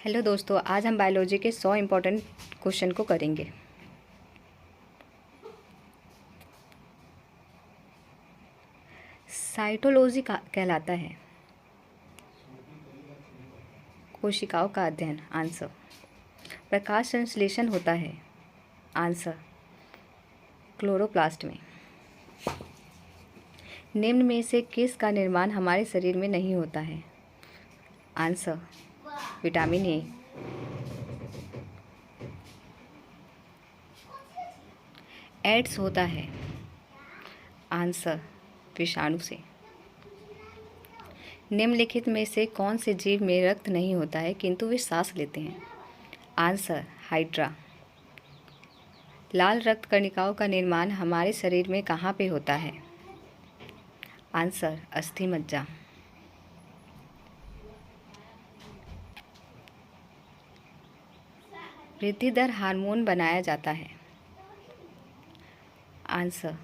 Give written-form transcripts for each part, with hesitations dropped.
Hello दोस्तों, आज हम बायोलॉजी के 100 इम्पोर्टेंट क्वेश्चन को करेंगे। साइटोलॉजी कहलाता है कोशिकाओं का अध्ययन। आंसर। प्रकाश संश्लेषण होता है। आंसर। क्लोरोप्लास्ट में। निम्न में से किस का निर्माण हमारे शरीर में नहीं होता है? आंसर। Vitamin A. एड्स होता है। आंसर। विषाणु से। निम्नलिखित में से कौन से जीव में रक्त नहीं होता है किंतु वे सांस लेते हैं? आंसर। हाइड्रा। लाल रक्त कणिकाओं का निर्माण हमारे शरीर में कहाँ पे होता है? आंसर। अस्थि मज्जा। वृद्धि दर हार्मोन बनाया जाता है। आंसर।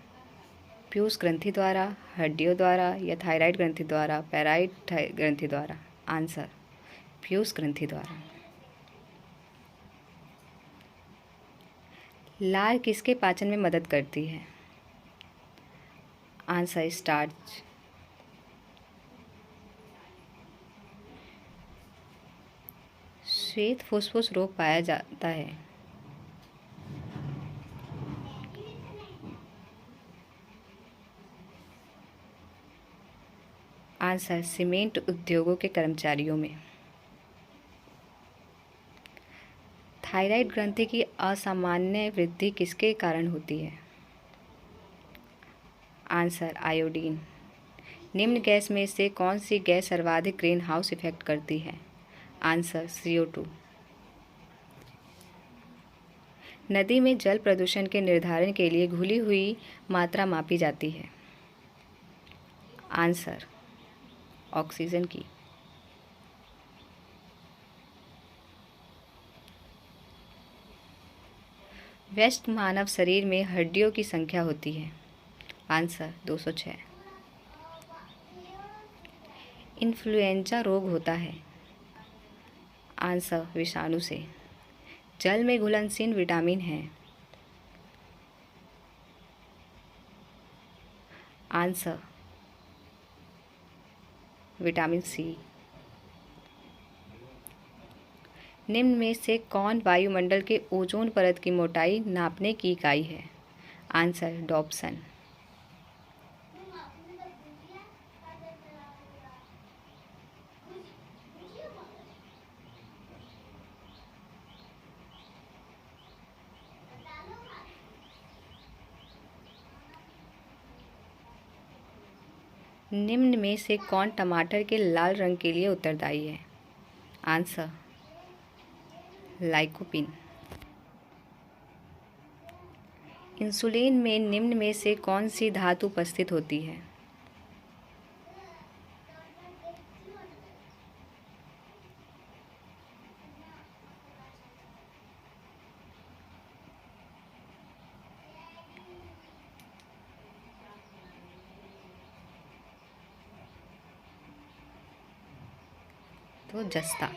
प्यूस ग्रंथि द्वारा, हड्डियों द्वारा या थायराइड ग्रंथि द्वारा, पैराइड ग्रंथि द्वारा? आंसर। प्यूस ग्रंथि द्वारा। लार किसके पाचन में मदद करती है? आंसर। स्टार्च। श्वेत फुसफुस रोग पाया जाता है। आंसर। सीमेंट उद्योगों के कर्मचारियों में। थायराइड ग्रंथि की असामान्य वृद्धि किसके कारण होती है? आंसर। आयोडीन। निम्न गैस में से कौन सी गैस सर्वाधिक ग्रीन हाउस इफेक्ट करती है? आंसर। CO2। नदी में जल प्रदूषण के निर्धारण के लिए घुली हुई मात्रा मापी जाती है? आंसर। ऑक्सीजन की। वयस्क मानव शरीर में हड्डियों की संख्या होती है? आंसर। 206। इन्फ्लुएंजा रोग होता है? आंसर। विषाणु से। जल में घुलनशील विटामिन है? आंसर। Vitamin C। निम्न में से कौन वायुमंडल के ओजोन परत की मोटाई नापने की इकाई है? आंसर। डॉप्सन। निम्न में से कौन टमाटर के लाल रंग के लिए उत्तरदायी है? आंसर। लाइकोपीन। इंसुलिन में निम्न में से कौन सी धातु उपस्थित होती है? तो जस्ता।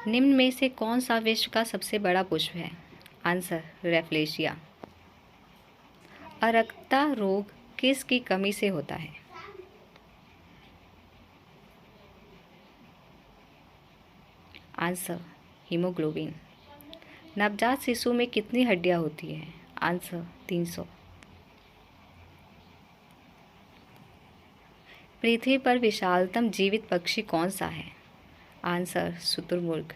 निम्न में से कौन सा विश्व का सबसे बड़ा पुष्प है? आंसर। रेफ्लेशिया। अरक्ता रोग किस की कमी से होता है? आंसर। हीमोग्लोबिन। नवजात शिशु में कितनी हड्डियां होती हैं? आंसर। 300। पृथ्वी पर विशालतम जीवित पक्षी कौन सा है? आंसर। शुतुरमुर्ग।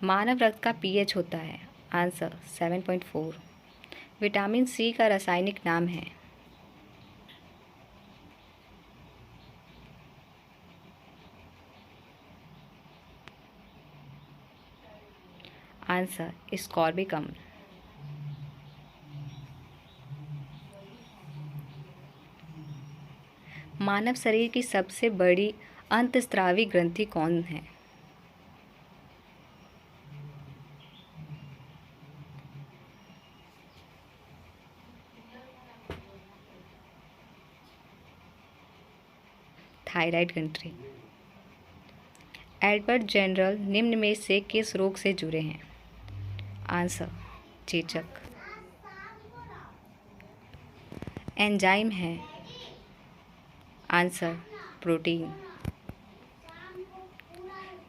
मानव रक्त का pH होता है? आंसर। 7.4। विटामिन C का रासायनिक नाम है? आंसर। स्कॉर्बिक अम्ल। मानव शरीर की सबसे बड़ी अंतःस्रावी ग्रंथि कौन है? थायराइड ग्रंथि। एडवर्ड जनरल निम्न में से किस रोग से जुड़े हैं? आंसर, चेचक। एंजाइम है? Answer, protein.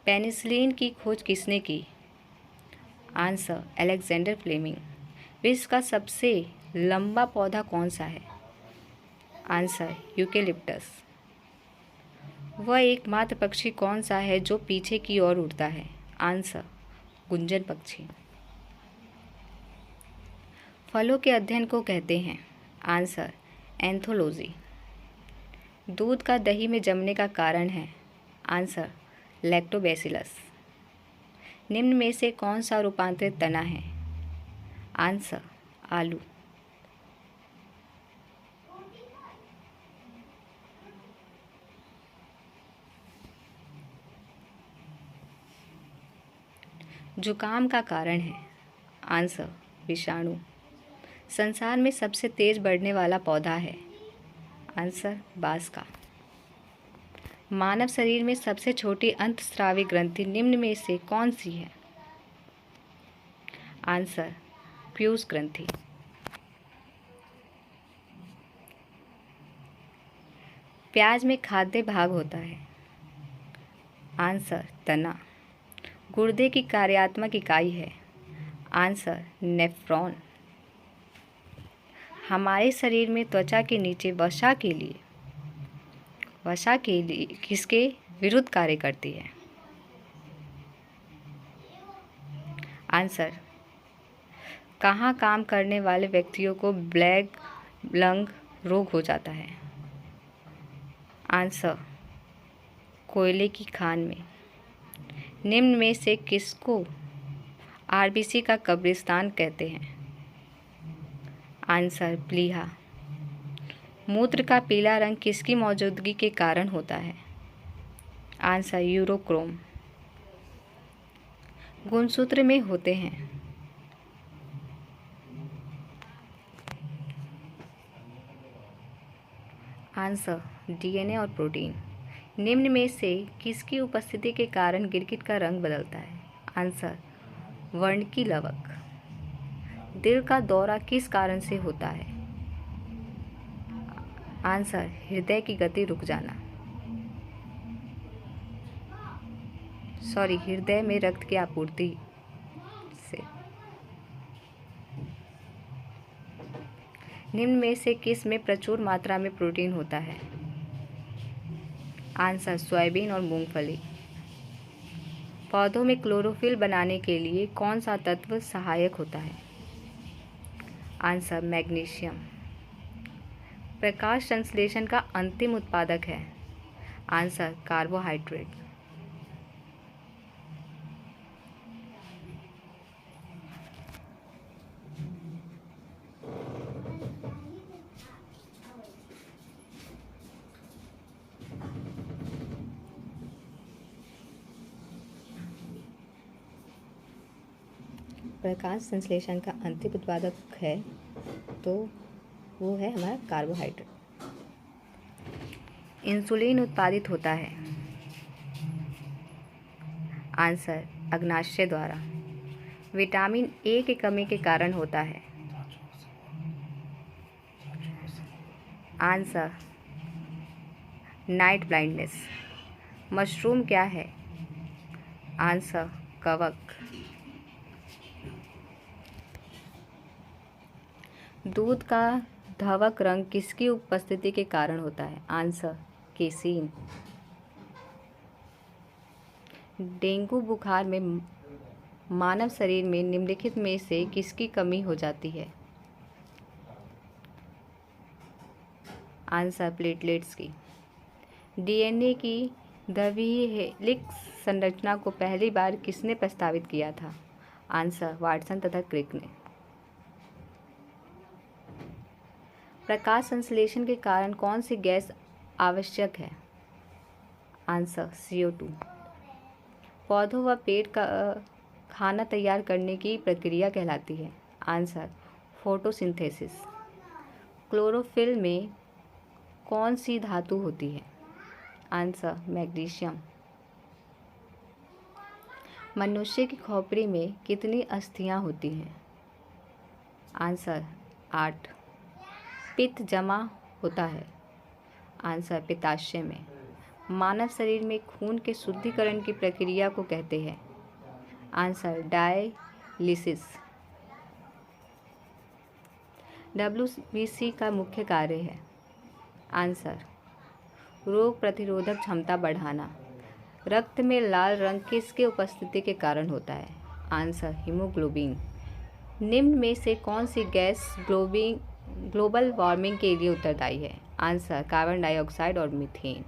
पेनिसिलिन की खोज किसने की? Answer, Alexander Fleming. विश्व का सबसे लंबा पौधा कौन सा है? Answer, eucalyptus. वह एकमात्र पक्षी कौन सा है जो पीछे की ओर उड़ता है? आंसर, गुंजन पक्षी। फलों के अध्ययन को कहते हैं? Answer, anthology. दूध का दही में जमने का कारण है? Answer, lactobacillus. निम्न में से कौन सा रूपांतरित तना है? आंसर, आलू। जुकाम का कारण है? आंसर, विषाणु। संसार में सबसे तेज बढ़ने वाला पौधा है? आंसर, बांस का। मानव शरीर में सबसे छोटी अंतःस्रावी ग्रंथि निम्न में से कौन सी है? आंसर, प्यूस ग्रंथि। प्याज में खाद्य भाग होता है? आंसर, तना। गुर्दे की कार्यात्मक इकाई है? Answer, nephron. हमारे शरीर में त्वचा के नीचे वसा के लिए किसके विरुद्ध कार्य करती है? आंसर, कहाँ काम करने वाले व्यक्तियों को ब्लैक लंग रोग हो जाता है? आंसर, कोयले की खान में। निम्न में से किसको आरबीसी का कब्रिस्तान कहते हैं? आंसर, प्लीहा। मूत्र का पीला रंग किसकी मौजूदगी के कारण होता है? Answer, urochrome. गुणसूत्र में होते हैं? आंसर, डीएनए और प्रोटीन। निम्न में से किसकी उपस्थिति के कारण गिरगिट का रंग बदलता है? आंसर, वर्णकी लवक। दिल का दौरा किस कारण से होता है? आंसर, हृदय की गति रुक जाना। हृदय में रक्त की आपूर्ति से। निम्न में से किस में प्रचुर मात्रा में प्रोटीन होता है? आंसर, सोयाबीन और मूंगफली। पौधों में क्लोरोफिल बनाने के लिए कौन सा तत्व सहायक होता है? Answer, magnesium. प्रकाश संश्लेषण का अंतिम उत्पादक है? Answer, carbohydrate. प्रकाश संश्लेषण का अंतिम उत्पादक है तो वो है हमारा कार्बोहाइड्रेट। इंसुलिन उत्पादित होता है? आंसर, अग्नाशय द्वारा। विटामिन ए की कमी के कारण होता है? Answer, night blindness. मशरूम क्या है? आंसर, कवक। दूध का धवक रंग किसकी उपस्थिति के कारण होता है? Answer, casein. डेंगू बुखार में मानव शरीर में निम्नलिखित में से किसकी कमी हो जाती है? आंसर, प्लेटलेट्स की। डीएनए की द्वितीय हेलिक्स संरचना को पहली बार किसने प्रस्तावित किया था? आंसर, वाटसन तथा क्रिक ने। प्रकाश संश्लेषण के कारण कौन सी गैस आवश्यक है? Answer, CO2। पौधों व पेड़ का खाना तैयार करने की प्रक्रिया कहलाती है? Answer, photosynthesis. क्लोरोफिल में कौन सी धातु होती है? Answer, magnesium. मनुष्य की खोपड़ी में कितनी अस्थियां होती हैं? आंसर 8। पित्त जमा होता है? आंसर पित्ताशय में। मानव शरीर में खून के शुद्धिकरण की प्रक्रिया को कहते हैं? Answer dialysis. WBC का मुख्य कार्य है? आंसर रोग प्रतिरोधक क्षमता बढ़ाना। रक्त में लाल रंग किसके उपस्थिति के कारण होता है? Answer haemoglobin. निम्न में से कौन सी गैस ग्लोबल वार्मिंग के लिए उत्तरदायी है? आंसर कार्बन डाइऑक्साइड और मीथेन।